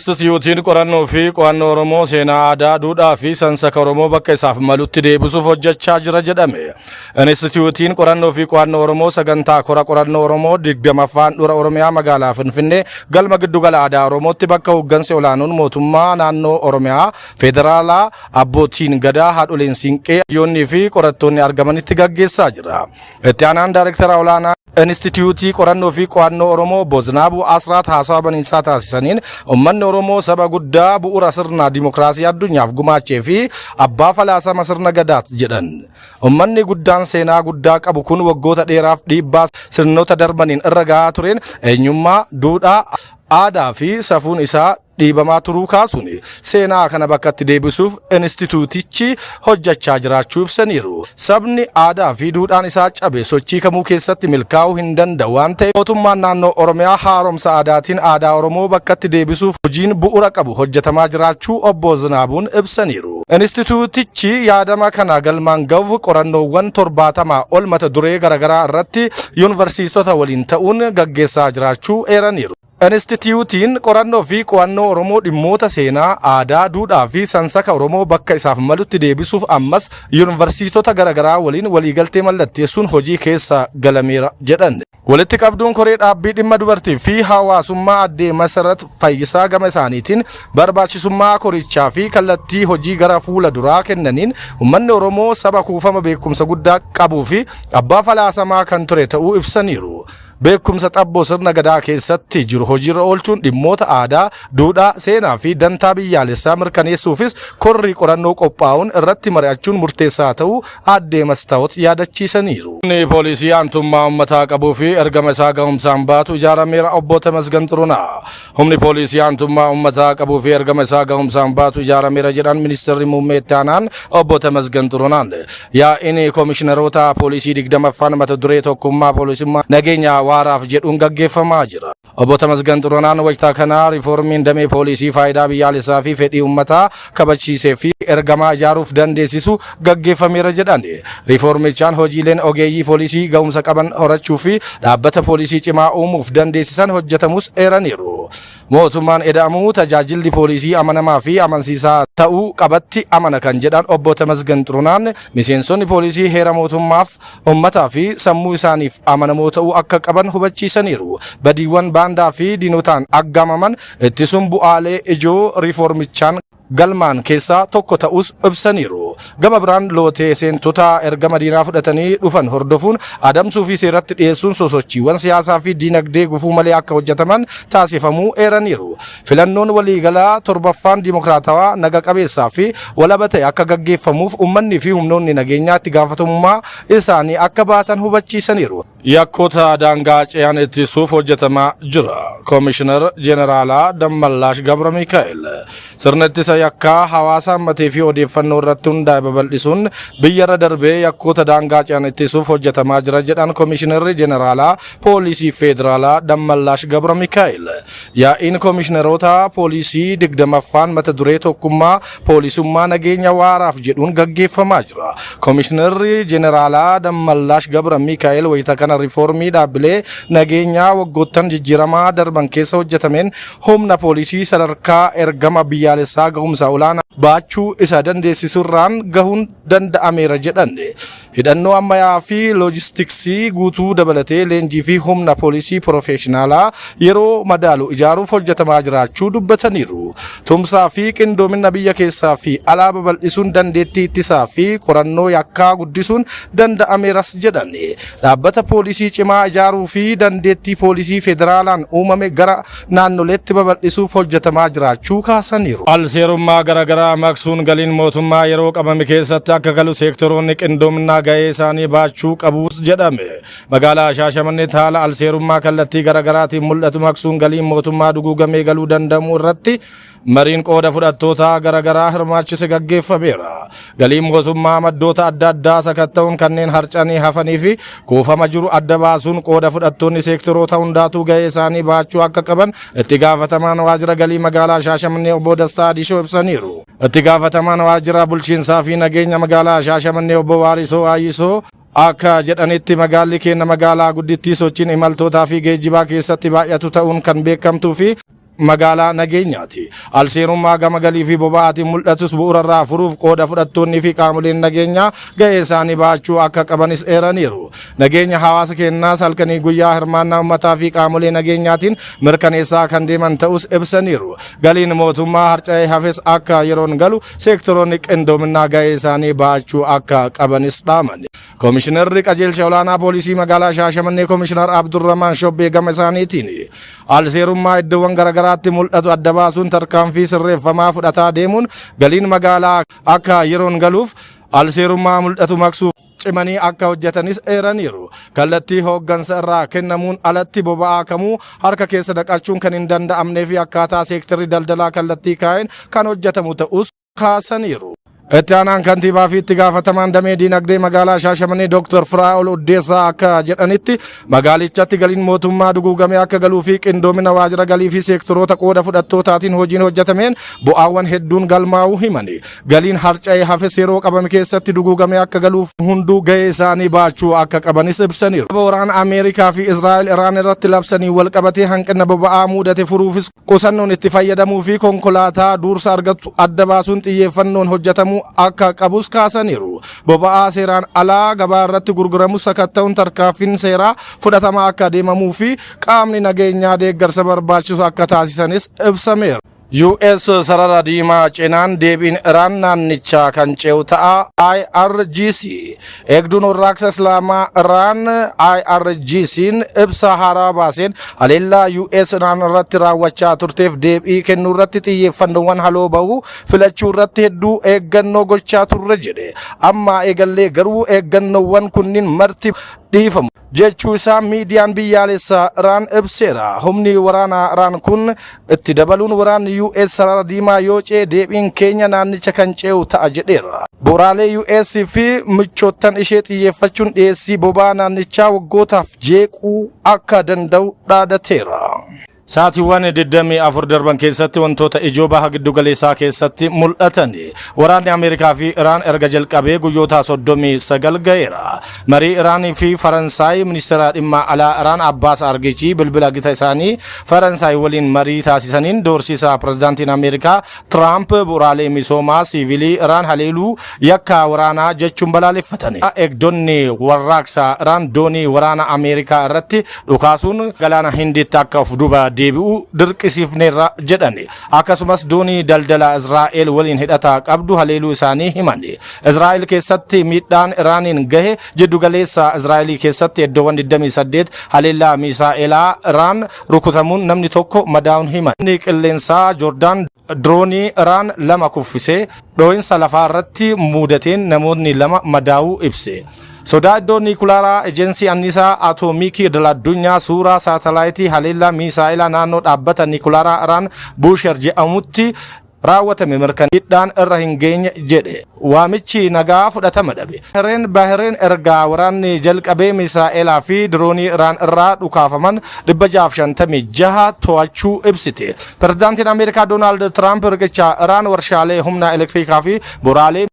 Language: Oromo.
Instituutiin qorannoo fi qo'annoo Oromoo seenaa aadaa, duudhaa fi sansaka Oromoo bakka isaaf malutti deebisuuf hojjechaa jira jedhame. Instituutiin qorannoo fi qo'annoo Oromoo sagantaa kora qorannoo Oromoo 20ffaan dhura Oromiyaa magaalaa Finfinnee galma giddugala aadaa Oromootti bakka hooggansi olaanuun mootummaa naannoo Oromiyaa federaalaa abbootiin gadaa haadholiin siinqee hayyoonnii fi qorattoonni argamanitti gaggeessaa jira. Itti aanaan daayirektara olaanaa Instituutii qorannoo fi qo'annoo Oromoo Boznaabuu Asraat haasawa baniinsaa taasisaniin ummanni Oromoo saba guddaa bu'uura sirna dimookiraasii addunyaaf gumaachee fi abbaa falaasama sirna gadaati jedhan. Ummanni guddaan seenaa guddaa qabu kun waggoota dheeraaf dhiibbaa sirnoota darbaniin irra gahaa tureen eenyummaa, duudhaa, aadaa fi safuun isaa dhiibamaa turuu kaasuun seenaa kana bakkatti deebisuuf instituutichi hojjechaa jiraachuu ibsaniiru. Sabni aadaa fi duudhaan isaa cabe sochii kamuu keessatti milkaa'uu hin danda'u waan ta'eef mootummaan naannoo Oromiyaa haaromsa aadaatiin aadaa Oromoo bakkatti deebisuuf hojiin bu'uura qabu hojjetamaa jiraachuu obbo Boznaabuun ibsaniiru. Instituutichi yaadama kana galmaan gahuuf qorannoowwan 70 ol mata duree garaagaraa irratti yuunivarsiitota waliin ta'uun gaggeessaa jiraachuu eeraniiru. Instituutiin qorannoo fi qo'annoo Oromoo dhimmoota seenaa, aadaa, duudhaa fi sansaka Oromoo bakka isaaf malutti deebisuuf ammas yuunivarsiitota garaagaraa waliin waliigaltee mallatteessuun hojii keessa galameera jedhan. Walitti qabduun koree dhaabbii dhimma dubartii fi hawaasummaa addee Masarat Fayyisaa gama isaaniitiin barbaachisummaa korichaa fi kallattii hojii gara fuula duraa kennaniin ummanni Oromoo saba kuufama beekumsa guddaa qabuu fi abbaa falaasamaa kan ture ta'uu ibsaniiru. Beekumsa xabboo sirna gadaa keessatti jiru hojiirra oolchuun dhimmoota aadaa, duudhaa, seenaa fi dantaa biyyaalessaa mirkaneessuufis korri qorannoo qophaa'uun irratti mari'achuun murteessaa ta'uu addee Mastaawot yaadachiisaniiru. Humni poolisii aantummaa uummataa qabuu fi ergama isaa gahumsaan baatu ijaarameera obbo Tamasgan Xurunaa. Humni poolisii aantummaa uummataa qabuu fi ergama isaa gahumsaan baatu ijaarameera jedhan ministeerri muummee itti aanaan obbo Tamasgan Xurunaan. Yaa'ini koomishineroota poolisii 20ffaan mata duree tokkummaa poolisummaa nageenya waaraaf jedhuun gaggeeffamaa jira. Obbo Tamasgan Xurunaan wayita kana riiformiin damee poolisii faayidaa biyyaalessaa fi fedhii uummataa kabachiisee fi ergamaa ijaaruuf dandeessisu gaggeeffameera jedhan. Riiformichaan hojiileen ogeeyyii poolisii gahumsa qaban horachuu fi dhaabbata poolisii cimaa uumuuf dandeessisan hojjetamus eeraniiru. Mootummaan eda'amuu tajaajilli poolisii amanamaa fi amansiisaa ta'uu qabatti amana kan jedhan obbo Tamasgan Xurunaan miseensonni poolisii heera mootummaaf uummataa fi sammuu isaaniif amanamoo ta'uu akka qaban hubachiisaniiru. Badiiwwan baandaa fi diinotaan aggaamaman ittisuun bu'aalee ijoo riiformichaan galmaan keessaa tokko ta'us ibsaniiru. Gama biraan lootee seentota ergama diinaa fudhatanii dhufan hordofuun adamsuu fi seeratti dhiyeessuun sosochiiwwan siyaasaa fi diinagdee gufuu malee akka hojjetaman taasifamuu eeraniiru. Filannoon waliigalaa 7ffaan dimookiraatawaa naga qabeessaa fi walaba ta'e akka gaggeeffamuuf uummanni fi humnoonni nageenyaa itti gaafatamummaa isaanii akka baatan hubachiisaniiru. Yakkoota daangaa ce'an ittisuuf hojjetamaa jira. Koomishinar Jeneraalaa Dammallaash Gabra Mikaa'el sirna ittisa yakkaa hawaasa hammatee fi odeeffannoo irratti hundaa'e babal'isuun biyyarra darbee yakkoota daangaa ce'an ittisuuf hojjetamaa jira jedhan Koomishinarri Jeneraalaa Poolisii Federaalaa Dammallaash Gabra Mikaa'el. Yaa'iin koomishineroota poolisii 20ffaan mata duree tokkummaa poolisummaa nageenya waaraaf jedhuun gaggeeffamaa jira. Koomishinarri Jeneraalaa Dammallaash Gabra Mikaa'el wayita kana riiformii dhaabbilee nageenyaa waggoottan jijjiiramaa darban keessa hojjetameen humna poolisii sadarkaa ergama biyyaalessaa gahumsa olaanaa baachuu isa dandeessisurraan gahuun danda'ameera jedhan. Hidhannoo ammayyaa fi loojistiksii guutuu dabalatee leenjii fi humna poolisii pirofeeshinaalaa yeroo madaalu ijaaruuf hojjetamaa jiraachuu dubbataniiru. Tumsaa fi qindoomina biyya keessaa fi alaa babal'isuun dandeettii ittisaa fi qorannoo yakkaa guddisuun danda'ameeras jedhan. Dhaabbata poolisii cimaa ijaaruu fi dandeettii poolisii federaalaan uumame gara naannoleetti babal'isuuf hojjetamaa jiraachuu kaasaniiru. Alseerummaa garaagaraa maqsuun galiin mootummaa yeroo qabame keessatti akka galu seektoroonni qindoominaa gahee isaanii baachuu qabu jedhame. Magaalaa Shaashamanneetti haala alseerummaa kallattii garaagaraatiin mul'atu maqsuun galiin mootummaa duguugamee galuu danda'u irratti mariin qooda fudhattoota garaagaraa hirmaachise gaggeeffameera. Galiin mootummaa maddoota adda addaa sakatta'uun kanneen harcanii hafanii fi kuufama jiru adda baasuun qooda fudhattoonni seektoroota hundaatuu gahee isaanii baachuu akka qaban itti gaafatamaan waajjira galii magaalaa Shaashamannee obbo Dastaa Adishoo ibsaniiru. Itti gaafatamaan waajjira bulchiinsaa fi nageenya magaalaa Shaashamannee obbo Waarisoo Aayisoo akka jedhanitti magaalli keenya magaalaa guddittii sochiin imaltootaa fi geejjibaa keessatti baay'atu ta'uun kan beekamtuu fi magaalaa nageenyaati. Alseerummaa gama galii fi boba'aatiin mul'atus bu'uurarraa furuuf qooda fudhattoonni fi qaamoleen nageenyaa ga'ee isaanii baachuu akka qabanis eeraniiru. Nageenya hawaasa keenyaas halkanii guyyaa hirmaannaa uummataa fi qaamolee nageenyaatiin mirkaneessaa kan deeman ta'us ibsaniiru. Galiin mootummaa harca'ee hafes akka yeroon galu seektoroonni qindoominaa ga'ee isaanii baachuu akka qabanis dhaaman. Komishinarri qajeelcha olaanaa poolisii magaalaa Shaashamannee Komishinar Abdurrahmaan Shobbee gama isaaniitiin alseerummaa iddoowwan garaagaraatti mul'atu adda baasuun tarkaanfii sirreeffamaa fudhataa deemuun galiin magaalaa akka yeroon galuuf alseerummaa mul'atu maqsuuf cimanii akka hojjetanis eeraniiru. Kallattii hooggansa irraa kennamuun alatti boba'aa kamuu harka keessa naqachuun kan hin danda'amnee fi akkaataa seektarri daldalaa kallattii kaa'een kan hojjetamu ta'us kaasaniiru. Itti aanaan kantiibaa fi itti gaafatamaan damee diinagdee magaalaa Shaashamannee Dr. Firaa'ol Oddeessaa akka jedhanitti magaalichatti galiin mootummaa duguugamee akka galuu fi qindoomina waajjira galii fi seektoroota qooda fudhattootaatiin hojiin hojjetameen bu'aawwan hedduun galmaa'uu himani. Galiin harca'ee hafes yeroo qabame keessatti duguugamee akka galuuf hunduu ga'ee isaanii baachuu akka qabanis ibsaniiru. Waraana Ameerikaa fi Israa'el Iraan irratti labsanii wal qabatee hanqina boba'aa mudate furuufis qusannoon itti fayyadamuu fi konkolaataa dursa argatu adda baasuun xiyyeeffannoon hojjetamu akka qabus kaasaniiru. Boba'aa seeraan alaa gabaa irratti gurguramu sakatta'uun tarkaanfiin seeraa fudhatamaa akka deemamuu fi qaamni nageenyaa deeggarsa barbaachisu akka taasisanis ibsameera. US sarara diimaa cinaan deebiin Iraan naannichaa kan ce'u ta'a. IRGC eegduun warraaqsa Islaamaa Iraan IRGC'n ibsa haaraa baaseen haleellaa US Iraan irratti raawwachaa turteef deebii kennuu irratti xiyyeeffannoowwan haloo bahuu filachuu irratti hedduu eeggannoo gochaa turre jedhe. Amma eegallee garuu eeggannoowwan kunniin marti dhiifamu jechuu isaa miidiyaan biyyaalessaa Iraan ibseera. Humni waraanaa Iraan kun itti dabaluun waraanni US sarara diimaa yoo ce'e deebiin keenya naannicha kan ce'u ta'a jedheera. Bu'uuraalee US fi michoottan ishee xiyyeeffachuun dhiyeessii boba'aa naannichaa waggootaaf jeequu akka danda'u dhaadateera. Saatiiwwan 24 darban keessatti wantoota ijoo baha giddu galeessaa keessatti mul'atan. Waraanni Ameerikaa fi Iraan erga jalqabee guyyoota 39 ga'eera. Marii Iraanii fi Faransaay ministeera dhimma alaa Iraan Abbaas Argichi bilbila gita isaanii Faransaay waliin marii taasisaniin doorsisaa pirezidaantiin Ameerikaa Tiraamp bu'uuraalee misoomaa siivilii Iraan haleeluu yakka waraanaa jechuun balaaleffatani. Eegdonni warraaqsa Iraan doonii waraana Ameerikaa irratti dhukaasuun galaana Hindiitti akka of duuba deebi'uu dirqisiifneerra jedhani. Akkasumas doonii daldala Israa'el waliin hidhata qabdu haleeluu isaanii himani. Israa'el keessatti miidhaan Iraaniin gahe jiddu galeessa Israa'elii keessatti iddoowwan 28 haleellaa misaa'elaa Iraan rukutamuun namni tokko madaa'uun himani. Qilleensaa Joordaan droonii Iraan 2 kuffisee dhoo'insa lafaa irratti mudateen namoonni 2 madaa'uu ibse. Sodaa iddoo niikulaaraa ejensii annisaa atoomikii idil addunyaa suuraa saatalaayitii haleellaa misaa'ilaa naannoo dhaabbata niikulaaraa Iraan Buusher jedhamutti raawwatame mirkaneessuudhaan irra hin geenye jedhe. Waamichi nagaa fudhatama dhabe. Bahireen ergaa waraanni jalqabee misaa'elaa fi diroonii Iraan irraa dhukaafaman 656 to'achuu ibsite. Pirezidaantiin Ameerikaa Doonaald Tiraamp riqicha Iraan warshaalee humna elektirikaa fi bu'uuraalee